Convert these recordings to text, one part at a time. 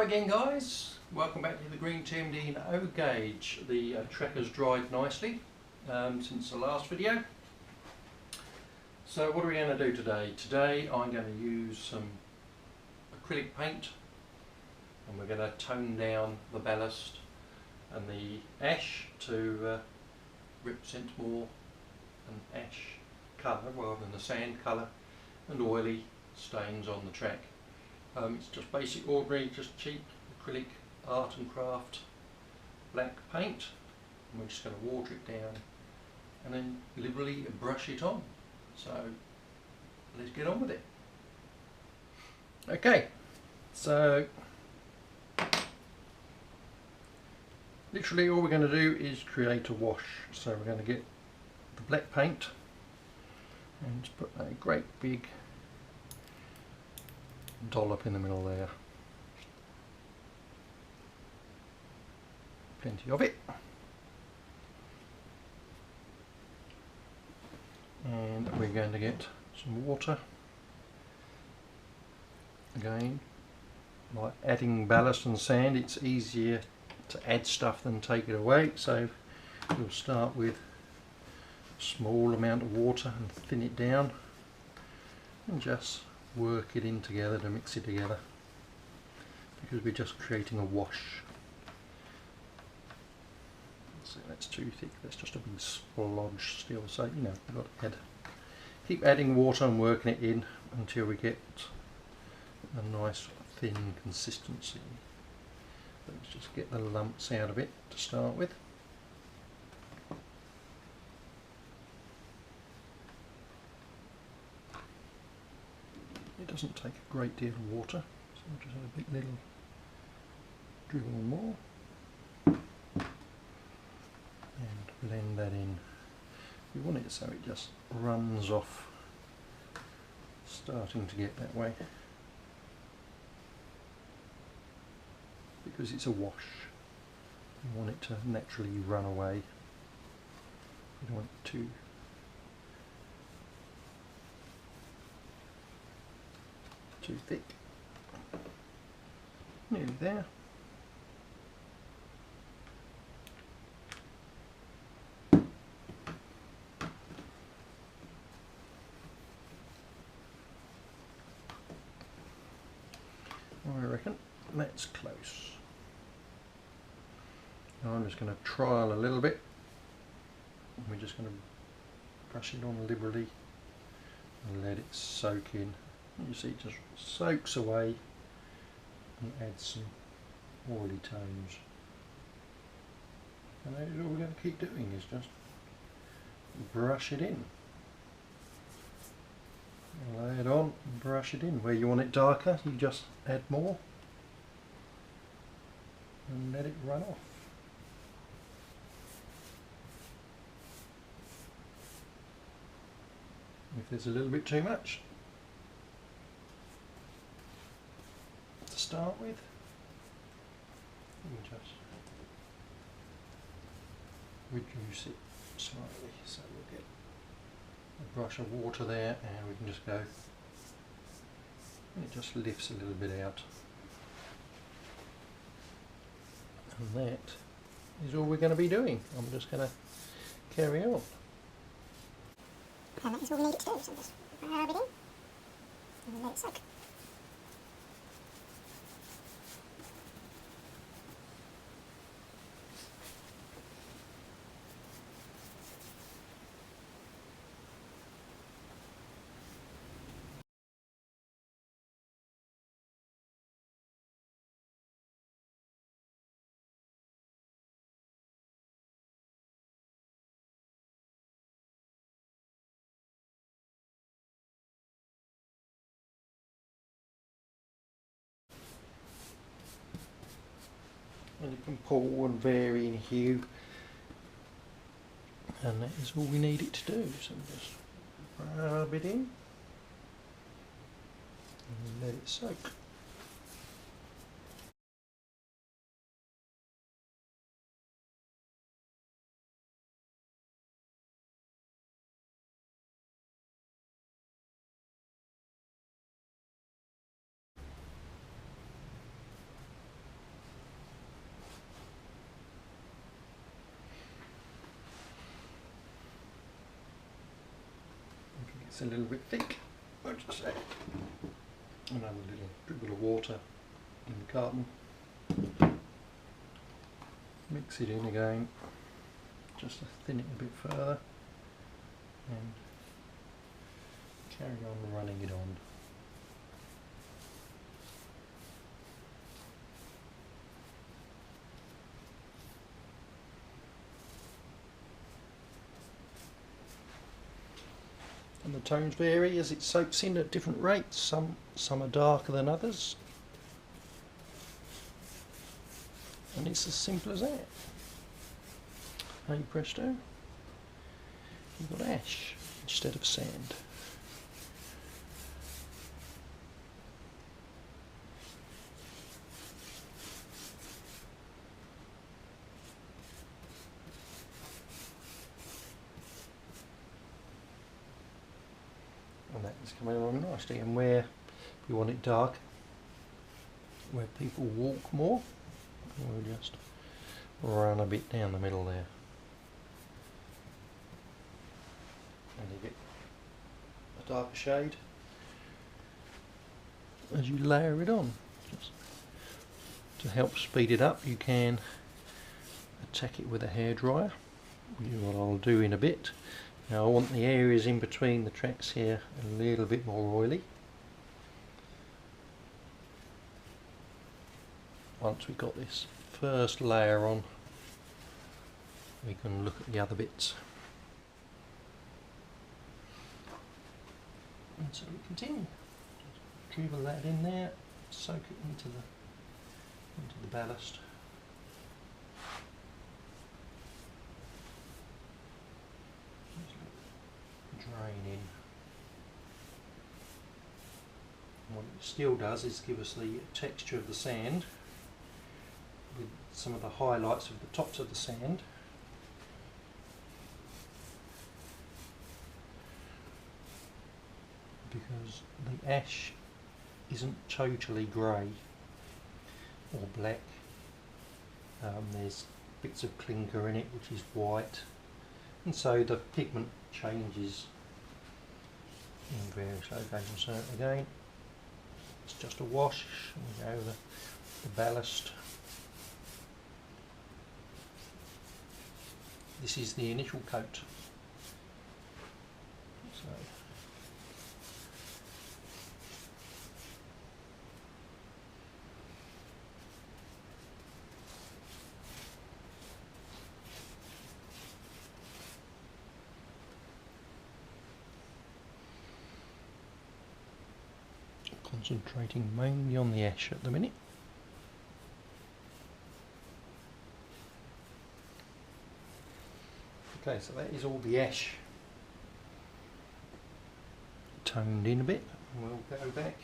again, guys. Welcome back to the green TMD in O gauge. The track has dried nicely since the last video. So what are we going to do today? Today I'm going to use some acrylic paint and we're going to tone down the ballast and the ash to represent more an ash colour rather than a sand colour and oily stains on the track. It's just basic, ordinary, just cheap acrylic art and craft black paint, and we're just going to water it down and then liberally brush it on. So let's get on with it. Okay, so literally all we're going to do is create a wash. So we're going to get the black paint and just put a great big dollop in the middle there. Plenty of it. And we're going to get some water. Again, like adding ballast and sand, it's easier to add stuff than take it away. So we'll start with a small amount of water and thin it down and just work it in together to mix it together, because we're just creating a wash. So that's too thick, that's just a big splodge still, so you know, we've got to keep adding water and working it in until we get a nice thin consistency. Let's just get the lumps out of it to start with. It doesn't take a great deal of water, so we'll just add a big little dribble more and blend that in. We want it so it just runs off, starting to get that way, because it's a wash. We want it to naturally run away. We don't want it to too thick. Nearly there. I reckon that's close. Now I'm just going to trial a little bit. We're just going to brush it on liberally and let it soak in. You see, it just soaks away and adds some oily tones. And that is all we're going to keep doing, is just brush it in. Lay it on and brush it in. Where you want it darker, you just add more and let it run off. If there's a little bit too much to start with, you just reduce it slightly, so we'll get a brush of water there and we can just go, and it just lifts a little bit out, and that is all we're going to be doing. I'm just going to carry on. And that is all we need it to do, so just rub it in and let it soak. And you can pull and vary in hue, and that is all we need it to do. So just rub it in and let it soak. It's a little bit thick. I'll just add another little dribble of water in the carton. Mix it in again, just to thin it a bit further, and carry on running it on. And the tones vary as it soaks in at different rates. Some are darker than others. And it's as simple as that. Hey presto, you've got ash instead of sand. And that is coming along nicely. And where you want it dark, where people walk more, we'll just run a bit down the middle there. And you get a darker shade as you layer it on. Just to help speed it up, you can attack it with a hairdryer, which is what I'll do in a bit. Now I want the areas in between the tracks here a little bit more oily. Once we've got this first layer on, we can look at the other bits. And so we continue. Just dribble that in there, soak it into the ballast. Drain in. And what it still does is give us the texture of the sand with some of the highlights of the tops of the sand. Because the ash isn't totally grey or black. There's bits of clinker in it which is white, and so the pigment changes in various locations. So again, it's just a wash, and we go over the ballast. This is the initial coat. So concentrating mainly on the ash at the minute. Okay, so that is all the ash toned in a bit. We'll go back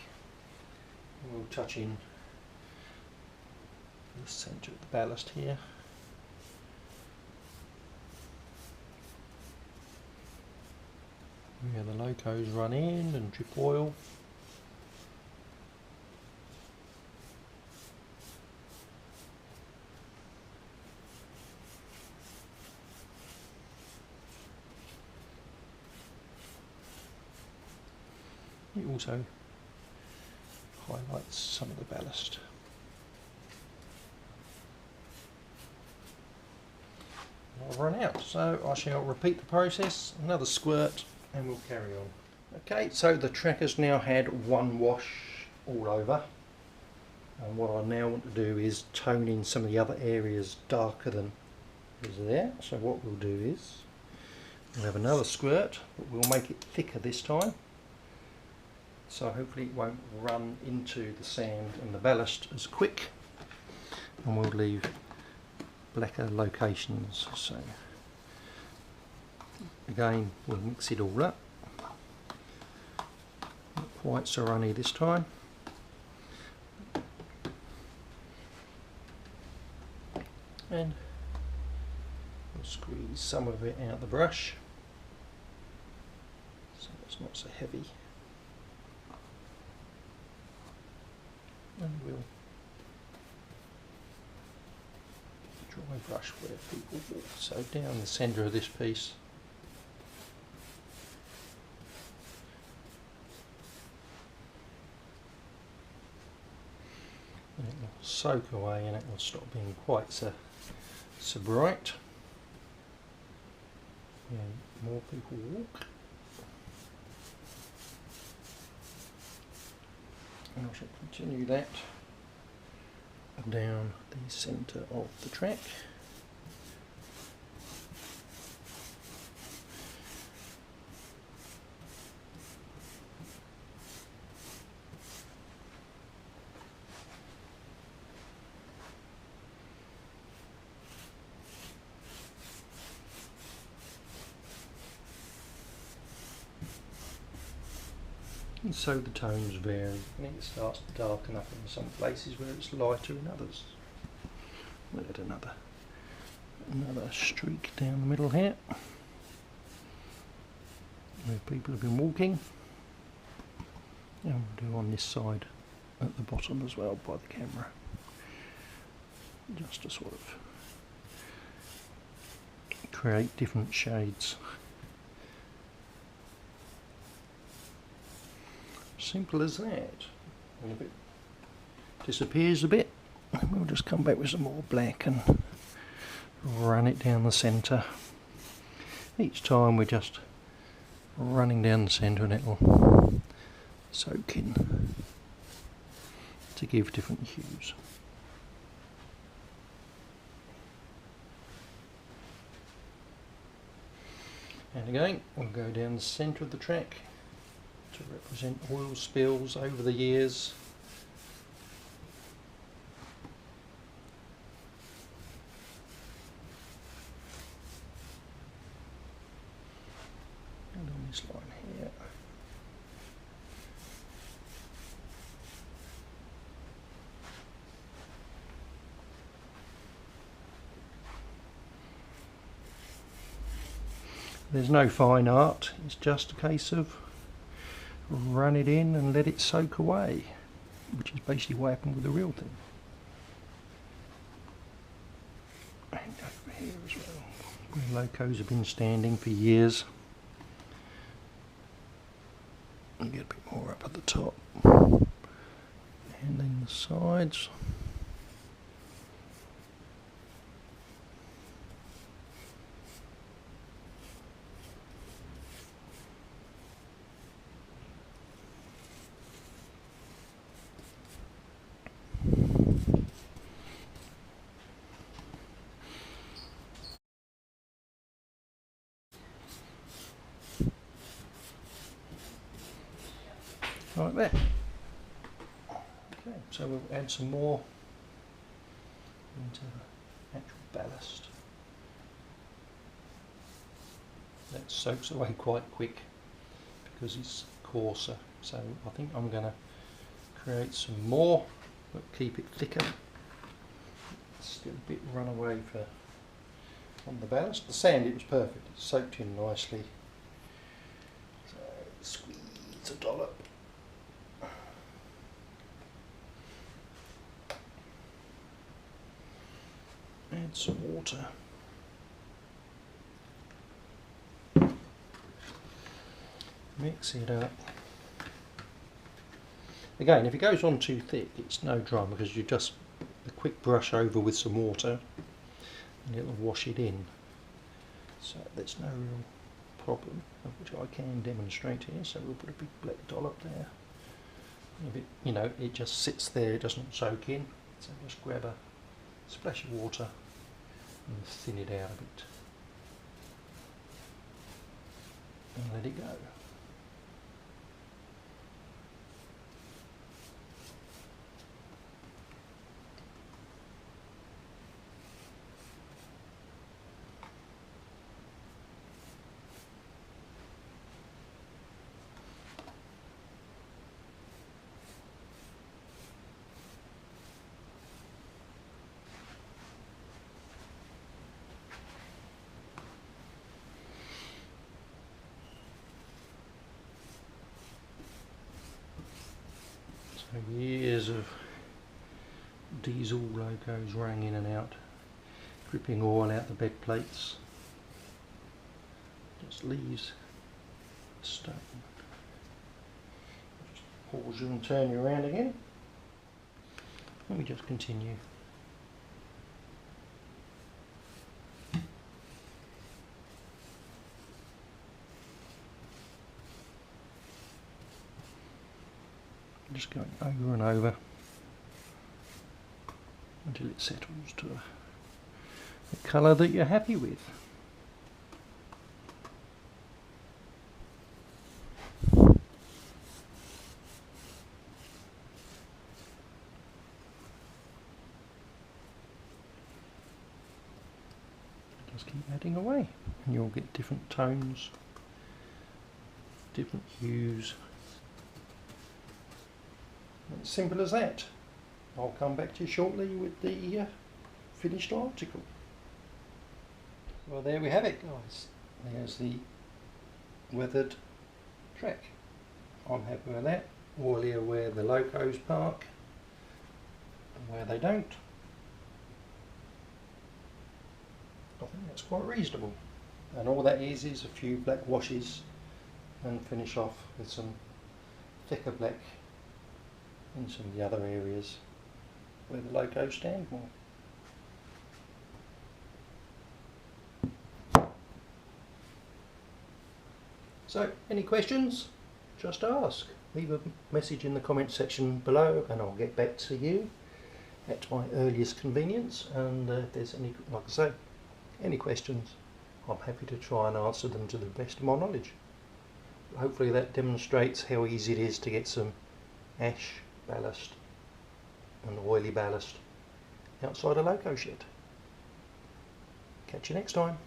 and we'll touch in the centre of the ballast here. Where the locos run in and drip oil. It also highlights some of the ballast. I've run out, so I shall repeat the process, another squirt, and we'll carry on. Okay, so the track has now had one wash all over, and what I now want to do is tone in some of the other areas darker than is there. So what we'll do is we'll have another squirt, but we'll make it thicker this time. So hopefully it won't run into the sand and the ballast as quick, and we'll leave blacker locations. So again, we'll mix it all up. Not quite so runny this time. And we'll squeeze some of it out the brush so it's not so heavy. And we'll dry brush where people walk. So down the centre of this piece, and it will soak away and it will stop being quite so bright. And more people walk. And I shall continue that down the centre of the track. And so the tones vary, and it starts to darken up in some places where it's lighter in others. We'll add another streak down the middle here, where people have been walking. And we'll do on this side at the bottom as well by the camera, just to sort of create different shades. Simple as that. And if it disappears a bit, we'll just come back with some more black and run it down the centre. Each time we're just running down the centre and it'll soak in to give different hues. And again, we'll go down the centre of the track to represent oil spills over the years. And on this line here. There's no fine art, it's just a case of run it in and let it soak away, which is basically what happened with the real thing. And over here as well, where locos have been standing for years. And get a bit more up at the top. And then the sides. Like that. Okay, so we'll add some more into the actual ballast. That soaks away quite quick because it's coarser. So I think I'm going to create some more, but keep it thicker. Still a bit runaway on the ballast. The sand, it was perfect. It soaked in nicely. So squeeze a dollop. Add some water. Mix it up. Again, if it goes on too thick, it's no drama because you just a quick brush over with some water and it'll wash it in. So there's no real problem, which I can demonstrate here. So we'll put a big black dollop there. If it, you know, it just sits there, it doesn't soak in. So just grab a splash of water and thin it out a bit and let it go. Years of diesel locos running in and out, dripping oil out the bed plates. Just leaves stone. Just pause you and turn you around again. Let me just continue. Just going over and over until it settles to a colour that you're happy with. Just keep adding away and you'll get different tones, different hues. It's simple as that. I'll come back to you shortly with the finished article. Well, there we have it, guys. There's the weathered track. I'm happy with that. Oilier where the locos park and where they don't. I think that's quite reasonable. And all that is a few black washes and finish off with some thicker black in some of the other areas where the locos stand more. So, any questions? Just ask. Leave a message in the comment section below and I'll get back to you at my earliest convenience. And if there's any, like I say, any questions, I'm happy to try and answer them to the best of my knowledge. Hopefully that demonstrates how easy it is to get some ash ballast and oily ballast outside a loco shed. Catch you next time.